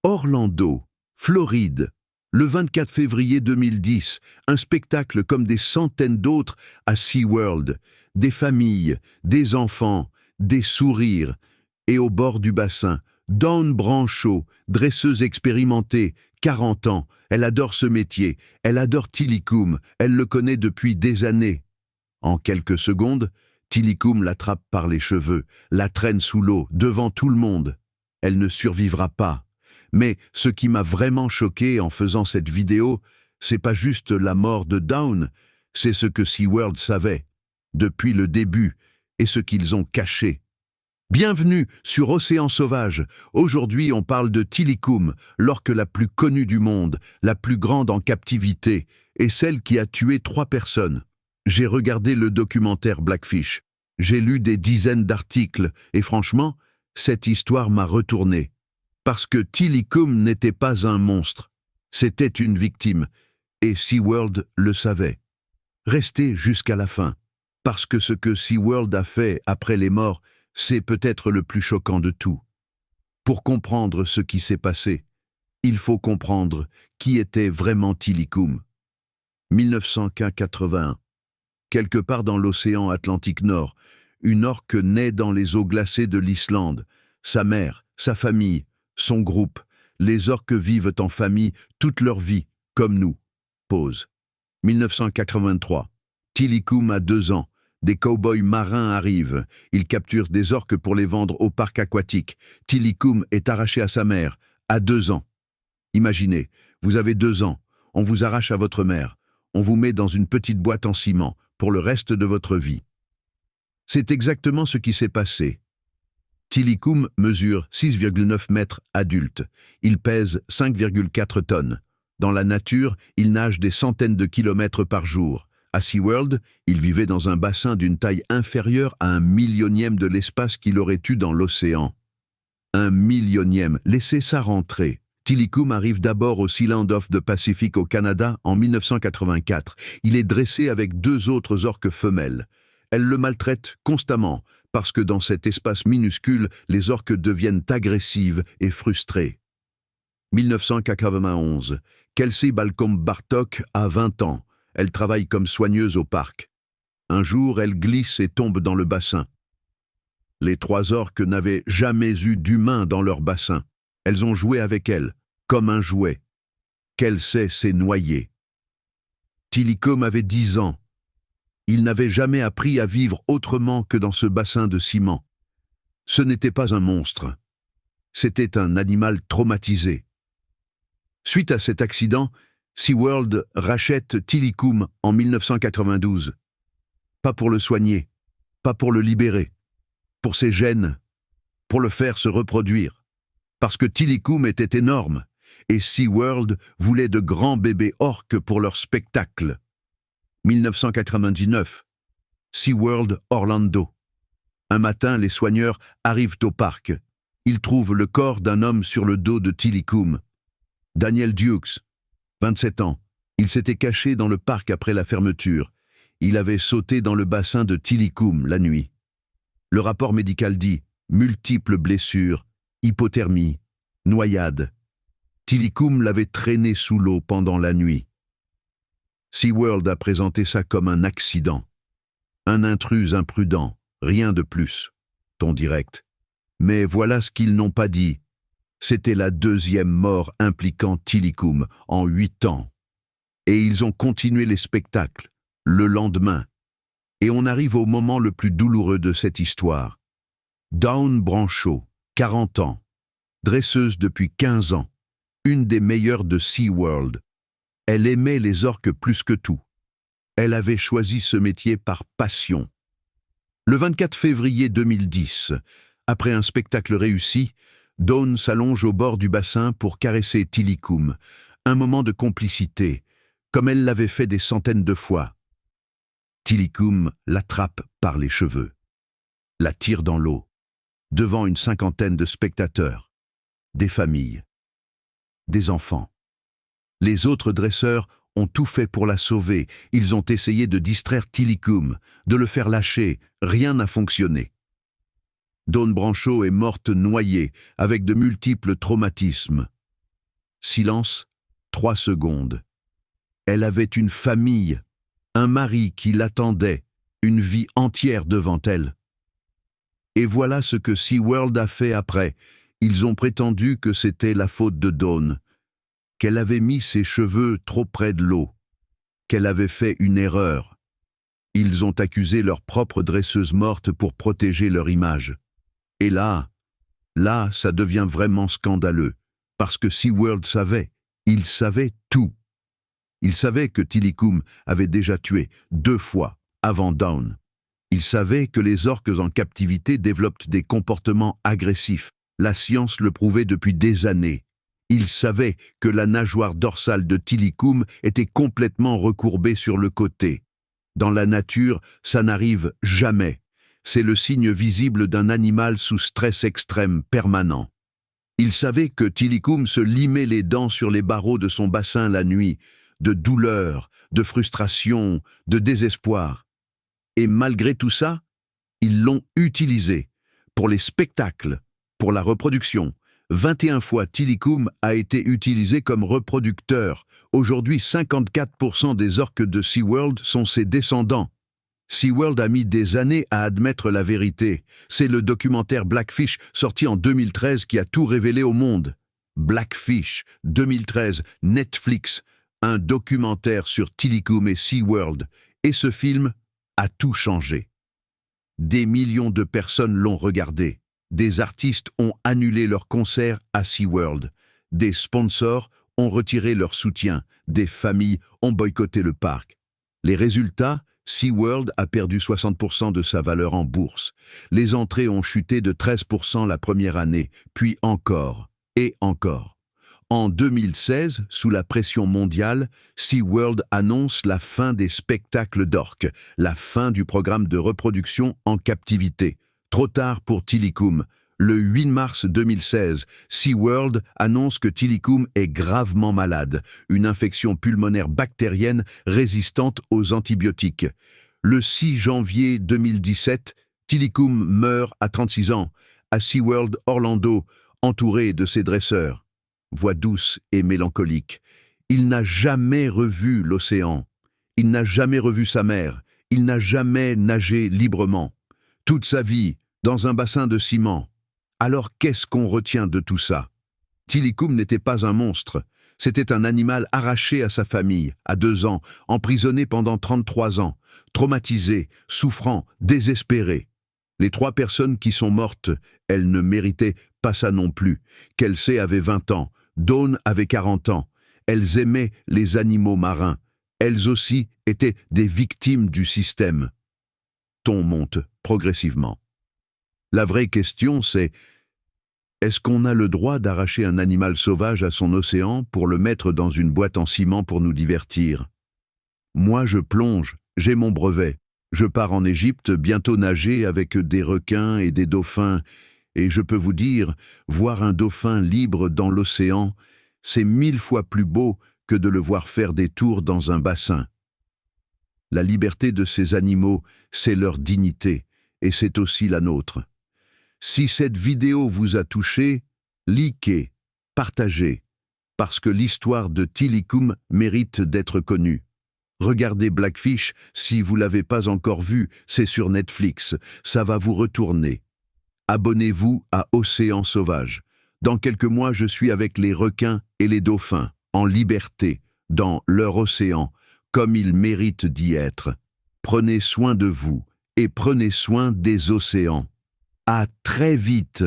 Orlando, Floride, le 24 février 2010, un spectacle comme des centaines d'autres à SeaWorld, des familles, des enfants, des sourires, et au bord du bassin, Dawn Brancheau, dresseuse expérimentée, 40 ans, elle adore ce métier, elle adore Tilikum, elle le connaît depuis des années. En quelques secondes, Tilikum l'attrape par les cheveux, la traîne sous l'eau, devant tout le monde. Elle ne survivra pas. Mais ce qui m'a vraiment choqué en faisant cette vidéo, c'est pas juste la mort de Dawn, c'est ce que SeaWorld savait, depuis le début, et ce qu'ils ont caché. Bienvenue sur Océan Sauvage. Aujourd'hui, on parle de Tilikum, l'orque la plus connue du monde, la plus grande en captivité, et celle qui a tué 3 personnes. J'ai regardé le documentaire Blackfish. J'ai lu des dizaines d'articles, et franchement, cette histoire m'a retourné. Parce que Tilikum n'était pas un monstre. C'était une victime, et SeaWorld le savait. Restez jusqu'à la fin, parce que ce que SeaWorld a fait après les morts, c'est peut-être le plus choquant de tout. Pour comprendre ce qui s'est passé, il faut comprendre qui était vraiment Tilikum. 1981. Quelque part dans l'océan Atlantique Nord, une orque naît dans les eaux glacées de l'Islande. Sa mère, sa famille, son groupe. Les orques vivent en famille toute leur vie, comme nous. Pause. 1983. Tilikum a 2 ans. Des cow-boys marins arrivent. Ils capturent des orques pour les vendre au parc aquatique. Tilikum est arraché à sa mère, à 2 ans. Imaginez, vous avez 2 ans, on vous arrache à votre mère. On vous met dans une petite boîte en ciment pour le reste de votre vie. C'est exactement ce qui s'est passé. Tilikum mesure 6,9 mètres adulte. Il pèse 5,4 tonnes. Dans la nature, il nage des centaines de kilomètres par jour. À SeaWorld, il vivait dans un bassin d'une taille inférieure à 1/1000e de l'espace qu'il aurait eu dans l'océan. 1/1000e, laissez ça rentrer. Tilikum arrive d'abord au Sealand of the Pacific au Canada en 1984. Il est dressé avec 2 autres orques femelles. Elles le maltraitent constamment, parce que dans cet espace minuscule, les orques deviennent agressives et frustrées. 1991. Kelsey Balcombe Bartok a 20 ans. Elle travaille comme soigneuse au parc. Un jour, elle glisse et tombe dans le bassin. Les 3 orques n'avaient jamais eu d'humain dans leur bassin. Elles ont joué avec elle, comme un jouet. Kelsey s'est noyée. Tilikum avait 10 ans. Il n'avait jamais appris à vivre autrement que dans ce bassin de ciment. Ce n'était pas un monstre. C'était un animal traumatisé. Suite à cet accident, SeaWorld rachète Tilikum en 1992. Pas pour le soigner, pas pour le libérer, pour ses gènes, pour le faire se reproduire. Parce que Tilikum était énorme, et SeaWorld voulait de grands bébés orques pour leur spectacle. 1999. SeaWorld Orlando. Un matin, les soigneurs arrivent au parc. Ils trouvent le corps d'un homme sur le dos de Tilikum. Daniel Dukes, 27 ans. Il s'était caché dans le parc après la fermeture. Il avait sauté dans le bassin de Tilikum la nuit. Le rapport médical dit multiples blessures, hypothermie, noyade. Tilikum l'avait traîné sous l'eau pendant la nuit. SeaWorld a présenté ça comme un accident. Un intrus imprudent, rien de plus. Ton direct. Mais voilà ce qu'ils n'ont pas dit. C'était la 2e mort impliquant Tilikum en 8 ans. Et ils ont continué les spectacles, le lendemain. Et on arrive au moment le plus douloureux de cette histoire. Dawn Brancheau, 40 ans, dresseuse depuis 15 ans, une des meilleures de SeaWorld. Elle aimait les orques plus que tout. Elle avait choisi ce métier par passion. Le 24 février 2010, après un spectacle réussi, Dawn s'allonge au bord du bassin pour caresser Tilikum, un moment de complicité, comme elle l'avait fait des centaines de fois. Tilikum l'attrape par les cheveux, la tire dans l'eau, devant une 50aine de spectateurs, des familles, des enfants. Les autres dresseurs ont tout fait pour la sauver. Ils ont essayé de distraire Tilikum, de le faire lâcher. Rien n'a fonctionné. Dawn Brancheau est morte noyée, avec de multiples traumatismes. Silence, 3 secondes. Elle avait une famille, un mari qui l'attendait, une vie entière devant elle. Et voilà ce que SeaWorld a fait après. Ils ont prétendu que c'était la faute de Dawn, qu'elle avait mis ses cheveux trop près de l'eau, qu'elle avait fait une erreur. Ils ont accusé leur propre dresseuse morte pour protéger leur image. Et là, ça devient vraiment scandaleux, parce que SeaWorld savait, il savait tout. Il savait que Tilikum avait déjà tué 2 fois avant Dawn. Il savait que les orques en captivité développent des comportements agressifs. La science le prouvait depuis des années. Il savait que la nageoire dorsale de Tilikum était complètement recourbée sur le côté. Dans la nature, ça n'arrive jamais. C'est le signe visible d'un animal sous stress extrême permanent. Il savait que Tilikum se limait les dents sur les barreaux de son bassin la nuit, de douleur, de frustration, de désespoir. Et malgré tout ça, ils l'ont utilisé pour les spectacles, pour la reproduction. 21 fois Tilikum a été utilisé comme reproducteur. Aujourd'hui, 54% des orques de SeaWorld sont ses descendants. SeaWorld a mis des années à admettre la vérité. C'est le documentaire Blackfish, sorti en 2013, qui a tout révélé au monde. Blackfish, 2013, Netflix, un documentaire sur Tilikum et SeaWorld. Et ce film a tout changé. Des millions de personnes l'ont regardé. Des artistes ont annulé leurs concerts à SeaWorld. Des sponsors ont retiré leur soutien. Des familles ont boycotté le parc. Les résultats, SeaWorld a perdu 60% de sa valeur en bourse. Les entrées ont chuté de 13% la première année, puis encore, et encore. En 2016, sous la pression mondiale, SeaWorld annonce la fin des spectacles d'orques, la fin du programme de reproduction en captivité. Trop tard pour Tilikum. Le 8 mars 2016, SeaWorld annonce que Tilikum est gravement malade, une infection pulmonaire bactérienne résistante aux antibiotiques. Le 6 janvier 2017, Tilikum meurt à 36 ans, à SeaWorld Orlando, entouré de ses dresseurs. Voix douce et mélancolique. Il n'a jamais revu l'océan. Il n'a jamais revu sa mère. Il n'a jamais nagé librement. Toute sa vie, dans un bassin de ciment. Alors qu'est-ce qu'on retient de tout ça? Tilikum n'était pas un monstre. C'était un animal arraché à sa famille, à 2 ans, emprisonné pendant 33 ans, traumatisé, souffrant, désespéré. Les 3 personnes qui sont mortes, elles ne méritaient pas ça non plus. Kelsey avait 20 ans, Dawn avait 40 ans. Elles aimaient les animaux marins. Elles aussi étaient des victimes du système. Ton monte progressivement. La vraie question, c'est: est-ce qu'on a le droit d'arracher un animal sauvage à son océan pour le mettre dans une boîte en ciment pour nous divertir? Moi, je plonge, j'ai mon brevet. Je pars en Égypte bientôt nager avec des requins et des dauphins, et je peux vous dire, voir un dauphin libre dans l'océan, c'est 1000 fois plus beau que de le voir faire des tours dans un bassin. La liberté de ces animaux, c'est leur dignité, et c'est aussi la nôtre. Si cette vidéo vous a touché, likez, partagez, parce que l'histoire de Tilikum mérite d'être connue. Regardez Blackfish, si vous ne l'avez pas encore vu, c'est sur Netflix, ça va vous retourner. Abonnez-vous à Océan Sauvage. Dans quelques mois, je suis avec les requins et les dauphins, en liberté, dans leur océan, comme ils méritent d'y être. Prenez soin de vous et prenez soin des océans. À très vite!